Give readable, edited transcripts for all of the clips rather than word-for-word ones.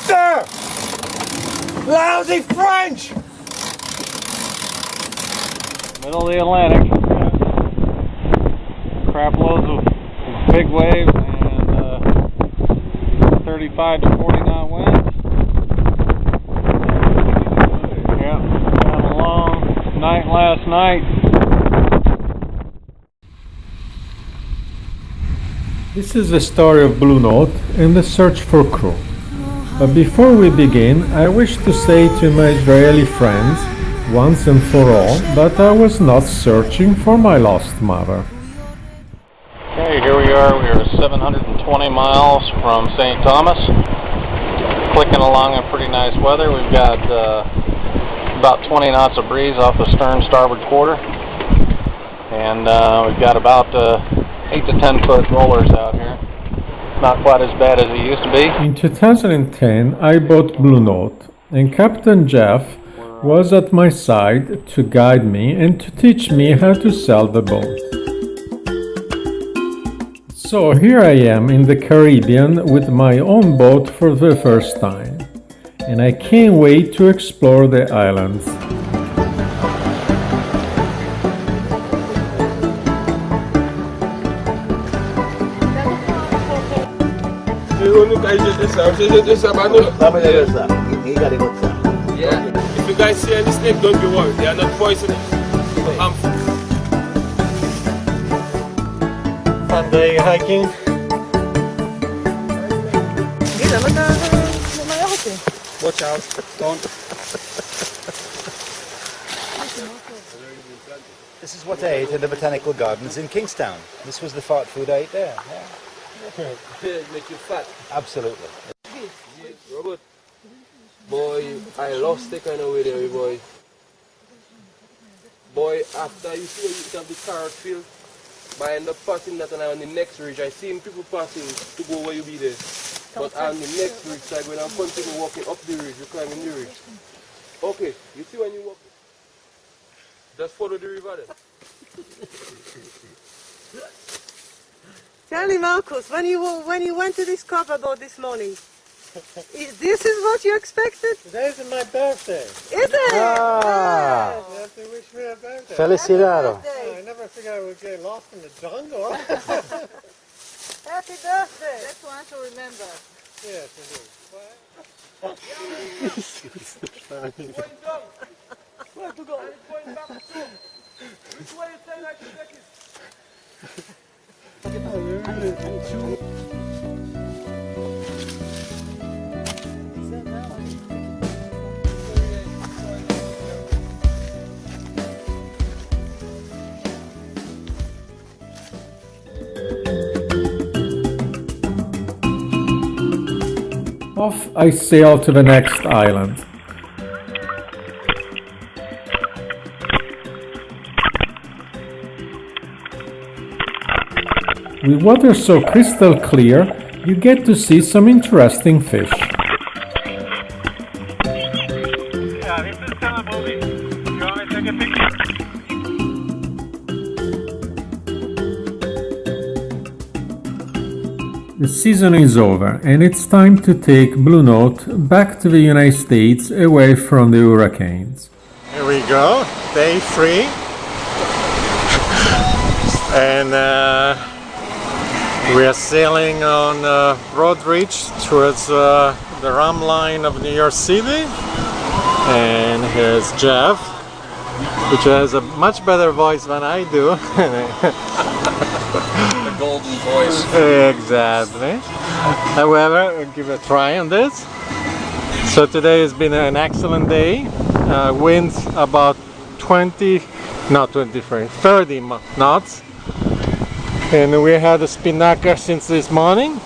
Monster! Lousy French! Middle of the Atlantic. Crap loads of big waves and 35 to 40 knot winds. Yeah, had a long night last night. This is the story of Blue Note and the search for crew. But before we begin, I wish to say to my Israeli friends, once and for all, that I was not searching for my lost mother. Okay, here we are. We are 720 miles from St. Thomas. Clicking along in pretty nice weather. We've got about 20 knots of breeze off the stern starboard quarter. And we've got about 8 to 10 foot rollers out here. Not quite as bad as it used to be. In 2010, I bought Blue Note, and Captain Jeff was at my side to guide me and to teach me how to sail the boat. So here I am in the Caribbean with my own boat for the first time, and I can't wait to explore the islands. Yeah. If you guys see any snake, don't be worried. They are not poisonous. Harmful. Fun day hiking. Watch out. Don't. This is what I ate in the botanical gardens in Kingstown. This was the fart food I ate there. Make you fat. Absolutely. Robert. Boy, I love steak I know with you, boy. Boy, after you see you have the carrot field, but I end up passing that and I'm on the next ridge. I seen people passing to go where you be there. But I'm on the next ridge, so when I'm continuing walking up the ridge, you're climbing the ridge. Okay, you see when you walk, just follow the river then. Tell me, Marcus, when you went to this cover boat this morning, this is what you expected? Today's my birthday. Is it? Ah. You have to wish me a birthday. Felicidades. I never figured I would get lost in the jungle. Happy birthday. That's one to remember. Yes, indeed. Going down. Where to go? I'm going back soon. Which way you think I should take it? Off I sail to the next island. With water so crystal clear, you get to see some interesting fish. Yeah, this is kind of movie. You want me to take a picture? The season is over and it's time to take Blue Note back to the United States away from the hurricanes. Here we go, day 3. And we are sailing on Broad Reach towards the rum line of New York City. And here's Jeff, which has a much better voice than I do. The golden voice. Exactly. However, I'll give it a try on this. So today has been an excellent day. Winds about 30 knots. And we had a spinnaker since this morning.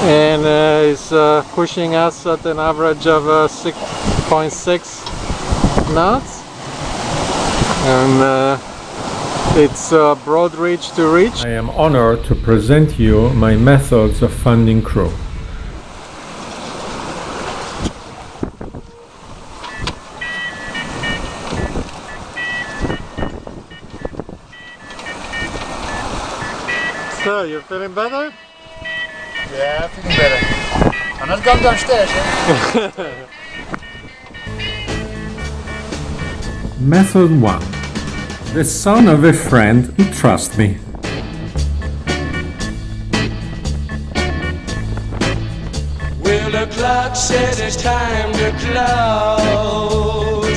And it's pushing us at an average of 6.6 knots. And it's Broad Reach to reach. I am honored to present you my methods of finding crew. So, you feeling better? Yeah, feeling better. Annars come downstairs, eh? Method 1. The son of a friend who trusts me. Well, the clock says it's time to close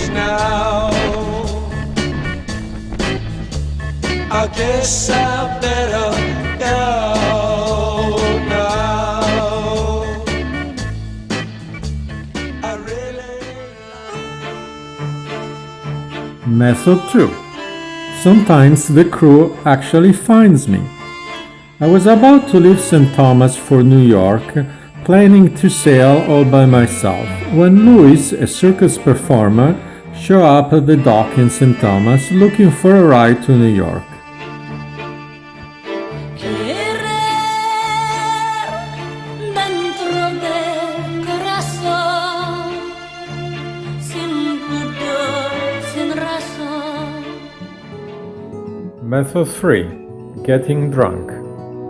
now. I guess I better go now. I really... Method 2. Sometimes the crew actually finds me. I was about to leave St. Thomas for New York, planning to sail all by myself, when Louis, a circus performer, showed up at the dock in St. Thomas looking for a ride to New York. Method 3. Getting drunk.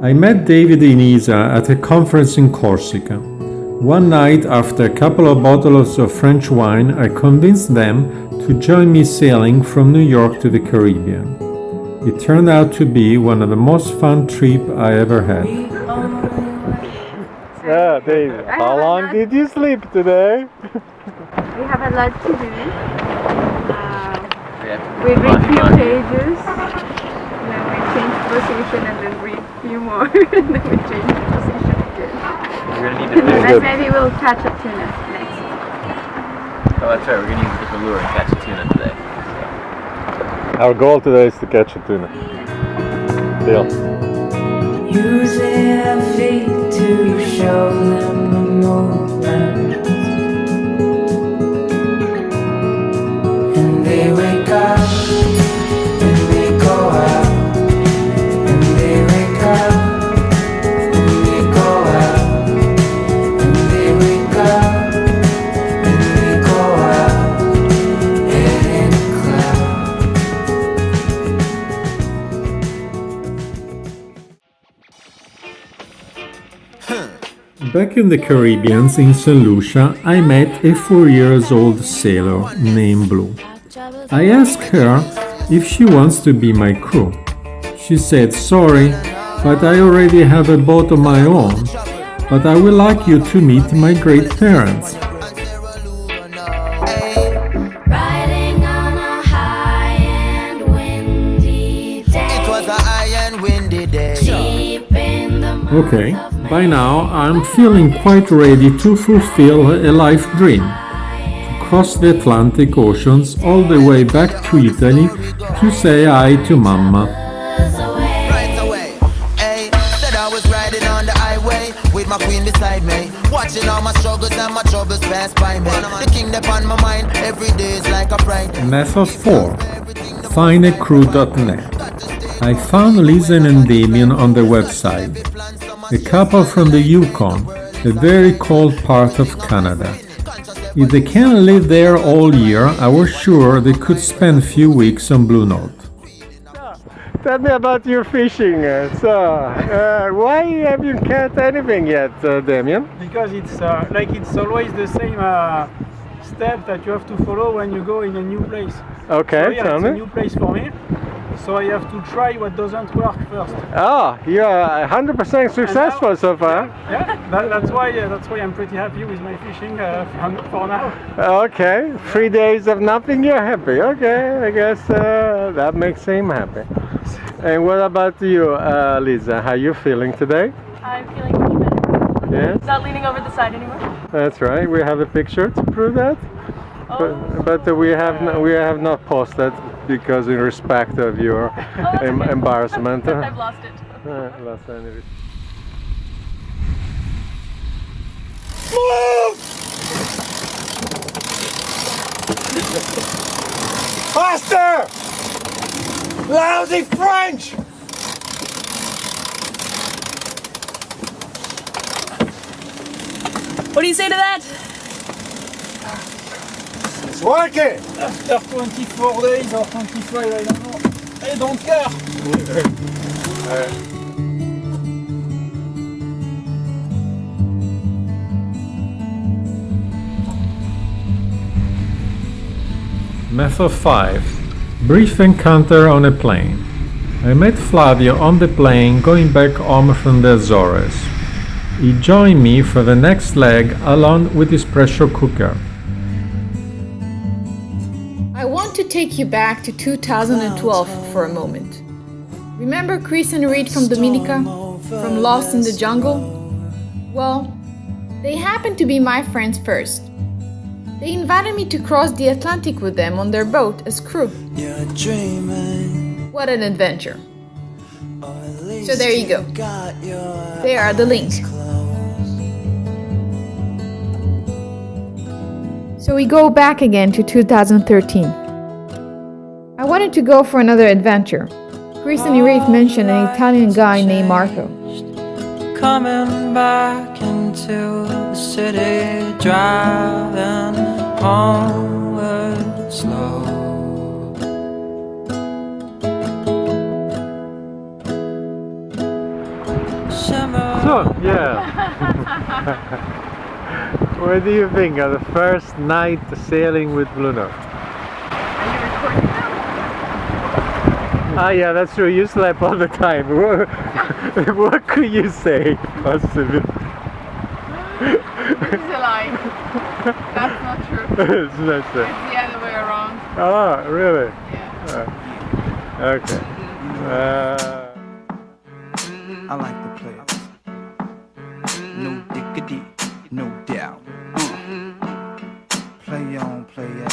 I met David and Isa at a conference in Corsica. One night, after a couple of bottles of French wine, I convinced them to join me sailing from New York to the Caribbean. It turned out to be one of the most fun trips I ever had. Yeah, David, how long did you sleep today? We have a lot to do. We read few pages, and then we change position, and then read few more, and then we change position again. We're gonna need to And then maybe we'll catch a tuna next. Oh, that's right. We're gonna use a different lure and catch a tuna today. Our goal today is to catch a tuna. Deal. Use their feet to show them the movement. And they wake up, and they go out, and they wake up, and they go out, and they wake up, and they go out, head in a cloud. Back in the Caribbean, in St. Lucia, I met a 4-year-old sailor named Blue. I asked her if she wants to be my crew. She said, "Sorry, but I already have a boat of my own, but I would like you to meet my great parents." Riding on a high and windy day. It was a high and windy day. Deep in the Okay, by now I'm feeling quite ready to fulfill a life dream. To cross the Atlantic Oceans all the way back to Italy to say hi to Mamma. Right away. Hey, said I was riding on the highway with my queen beside me, watching all my struggles and my troubles pass by me. The kingdom on my mind every day is like a pride. Method 4. Findacrew.net. I found Lisa and Damien on the website. A couple from the Yukon, a very cold part of Canada. If they can't live there all year, I was sure they could spend a few weeks on Blue Note. Tell me about your fishing. Why have you caught anything yet, Damien? Because it's it's always the same step that you have to follow when you go in a new place. Okay, So yeah, tell it's me. a new place for me, so I have to try what doesn't work first. Oh, you're 100% successful so far. Yeah, that's why I'm pretty happy with my fishing for now. Okay, 3 days of nothing, you're happy. Okay, I guess that makes him happy. And what about you, Lisa? How you feeling today? I'm feeling much better. Yes, Not leaning over the side anymore. that's right. We have a picture to prove that. But we have not posted because in respect of your embarrassment. I've lost it. Lost any- Faster! Lousy French! What do you say to that? It's working! After 24 days or 25, I don't know. I don't care. Method 5. Brief encounter on a plane. I met Flavio on the plane going back home from the Azores. He joined me for the next leg along with his pressure cooker. I want to take you back to 2012 for a moment. Remember Chris and Reed from Dominica, from Lost in the Jungle? Well, they happened to be my friends first. They invited me to cross the Atlantic with them on their boat as crew. What an adventure. So there you go. There are the links. So we go back again to 2013. I wanted to go for another adventure. Chris and Reed mentioned an Italian guy named Marco. Coming back into the city, driving homeward slow. So, yeah. What do you think of the first night sailing with Blue Note? Are you recording now? Ah, yeah, that's true. You slept all the time. What could you say, possibly? This is a lie. That's not true. It's not true. It's the other way around. Oh, really? Yeah. Okay. I like to play it. No diggity, no doubt. Play on, play it.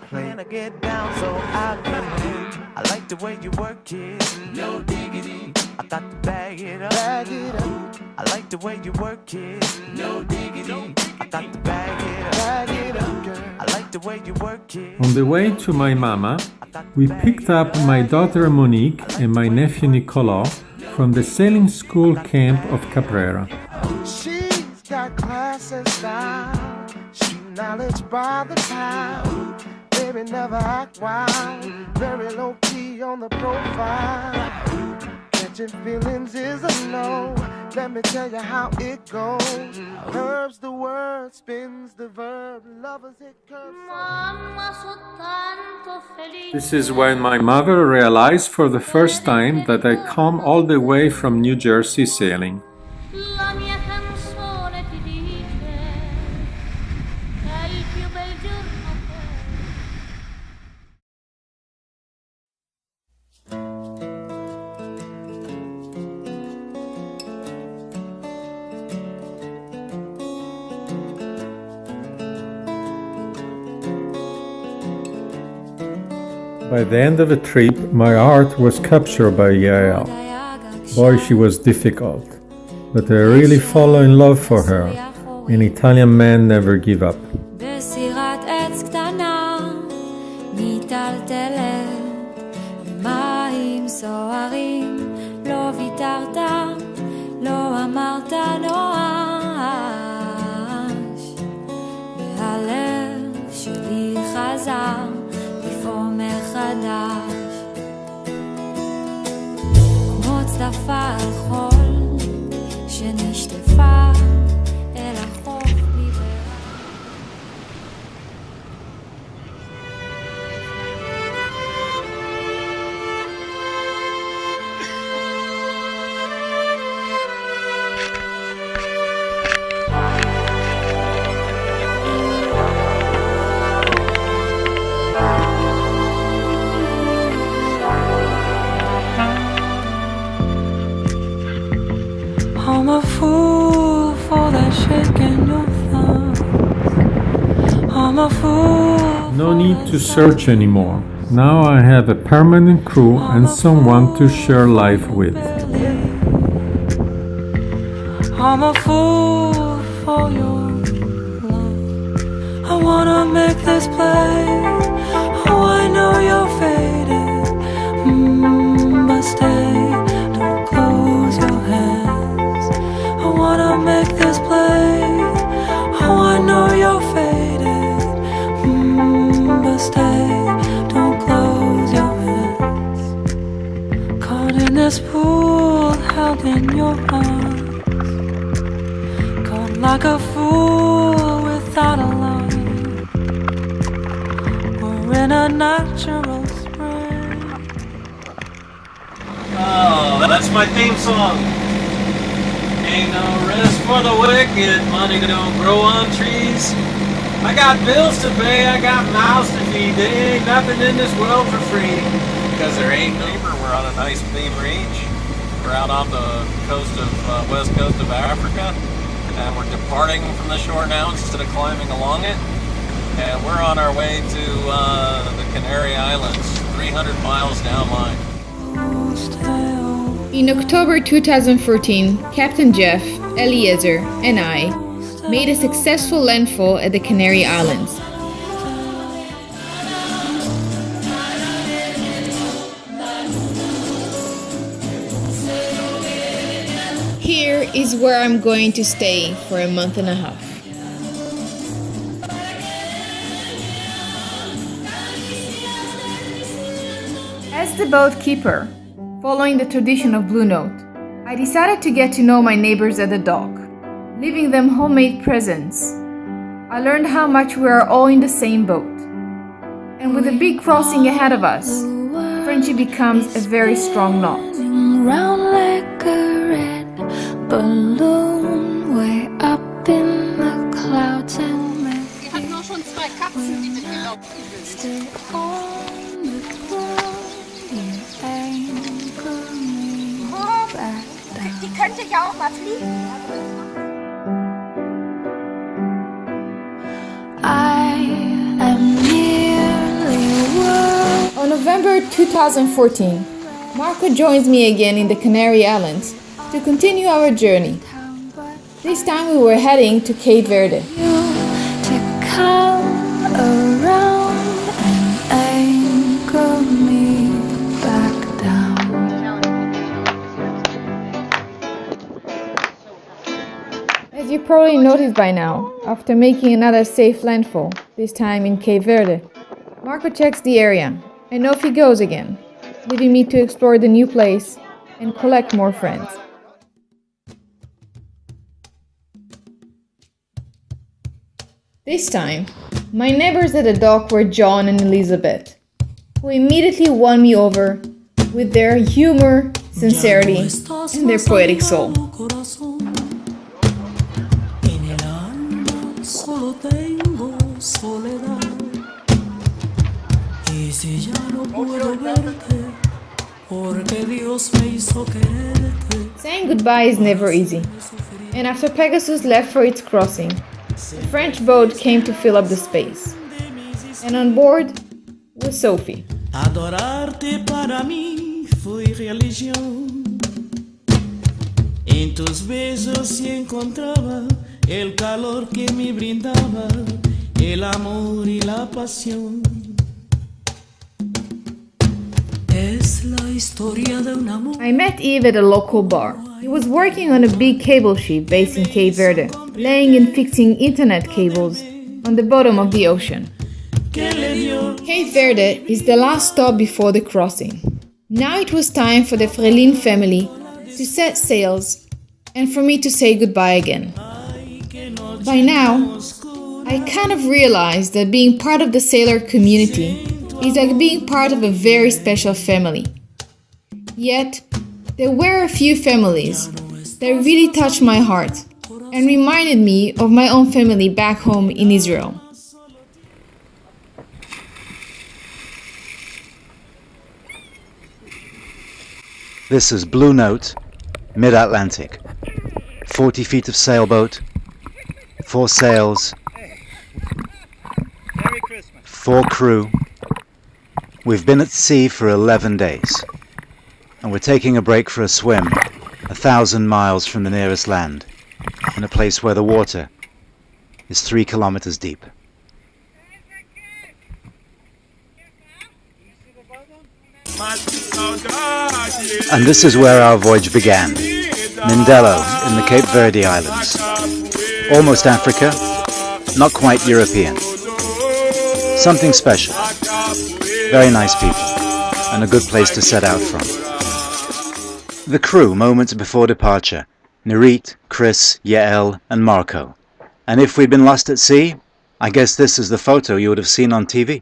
Play. I get down so I can move. I like the way you work it. No diggity. I got to bag it up. Bag it up. I like the way you work it. No diggity. I got to bag it up. Bag it up, girl. I like the way you work it. On the way to my mama, we picked up my daughter Monique and my nephew Nicola from the sailing school camp of Caprera. She's got class and style. She knowledge by the pound. Baby never act wild. Very low key on the profile. Catching feelings is a no. Let me tell you how it goes. Curves the word, spins the verb. Lovers hit curves. This is when my mother realized for the first time that I come all the way from New Jersey sailing. La mia canzone ti dice che è il più bel giorno By the end of the trip, my heart was captured by Yael. Boy, she was difficult, but I really fall in love for her. An Italian man never give up. בסירת עץ קטנה מיטלטלת במים סוערים לא ויתרת לא אמרת נואש והלב שלי חזר לפעול מחדש כמו צדפה על חול שנשטפה אל החוף בלי ברירה. I'm a fool for that shake in your thumb. I'm a fool. No need to search anymore. Now I have a permanent crew and someone to share life with. I'm a fool for your love. I wanna make this play. Oh, I know you're faded, but stay. Don't close your hands. I wanna make this play. Oh, I know you're faded, but stay. Don't close your hands. Caught in this pool, held in your arms. Like a fool without a line. in a natural spring. Oh, that's my theme song. Ain't no rest for the wicked, money don't grow on trees. I got bills to pay, I got mouths to feed, there ain't nothing in this world for free. Because there ain't no neighbor, we're on a nice clean range. We're out on the coast of, west coast of Africa. And we're departing from the shore now instead of climbing along it. And we're on our way to the Canary Islands, 300 miles downline. In October 2014, Captain Jeff, Eliezer, and I made a successful landfall at the Canary Islands. Here is where I'm going to stay for a month and a half. As the boat keeper, following the tradition of Blue Note, I decided to get to know my neighbors at the dock, leaving them homemade presents. I learned how much we are all in the same boat. And with a big crossing ahead of us, friendship becomes a very strong knot. Round like a red balloon, way up in the clouds and stay on the ground, you anchor me back down. Die könnte ja auch mal fliegen. I am nearly a world. On November 2014, Marco joins me again in the Canary Islands to continue our journey. This time we were heading to Cape Verde. To come around and anchor me back down. As you probably noticed by now, after making another safe landfall, this time in Cape Verde, Marco checks the area and off he goes again, leaving me to explore the new place and collect more friends. This time, my neighbors at the dock were John and Elizabeth, who immediately won me over with their humor, sincerity, and their poetic soul. Saying goodbye is never easy, and after Pegasus left for its crossing, the French boat came to fill up the space, and on board was Sophie. Adorarte para mí foi religião. En tus besos se encontraba el calor que me brindaba, el amor y la pasión. Es la historia de un amor. I met Yves at a local bar. He was working on a big cable ship based in Cape Verde, laying and fixing internet cables on the bottom of the ocean. Cape Verde is the last stop before the crossing. Now it was time for the Frelin family to set sails and for me to say goodbye again. By now, I kind of realized that being part of the sailor community is like being part of a very special family. Yet, there were a few families that really touched my heart and reminded me of my own family back home in Israel. This is Blue Note, Mid-Atlantic. 40 feet of sailboat, 4 sails, 4 crew. We've been at sea for 11 days, and we're taking a break for a swim 1,000 miles from the nearest land, in a place where the water is 3 kilometers deep. And this is where our voyage began, Mindelo in the Cape Verde Islands. Almost Africa, not quite European. Something special. Very nice people, and a good place to set out from. The crew moments before departure, Nurit, Chris, Yael and Marco. And if we'd been lost at sea, I guess this is the photo you would have seen on TV.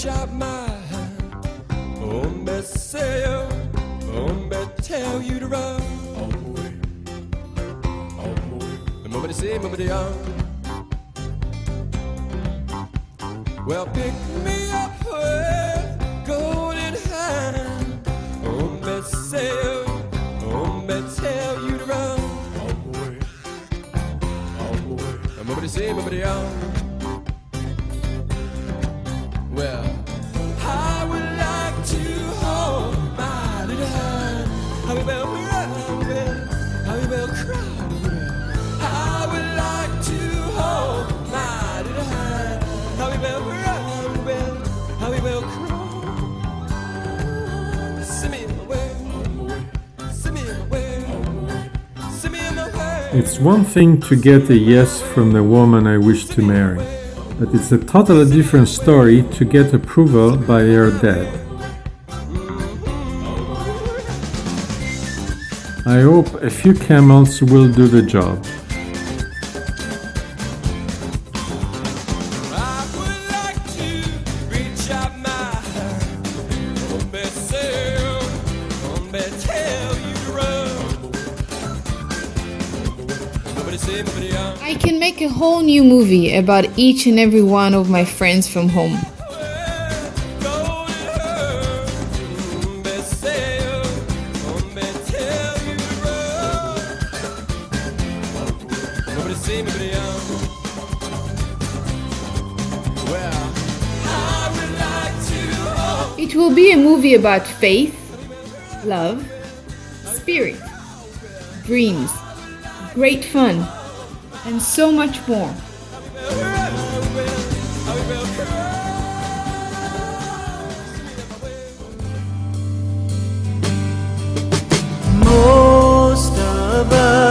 reach out my hand. Hombre, say yo, hombre, tell you to run. Nobody say, nobody young. Well, pick me up with golden hand. Hombre, say yo, hombre, tell you to run. Nobody say, nobody young. Well, I would like to hold my little hand. How we will cry, how we will cry. I would like to hold my little hand. How we will cry, how we will cry. Send me away, send me away, send me away. It's one thing to get a yes from the woman I wish to marry, but it's a totally different story to get approval by her dad. I hope a few camels will do the job. I can make a whole new movie about each and every one of my friends from home. It will be a movie about faith, love, spirit, dreams, great fun, and so much more. Most of us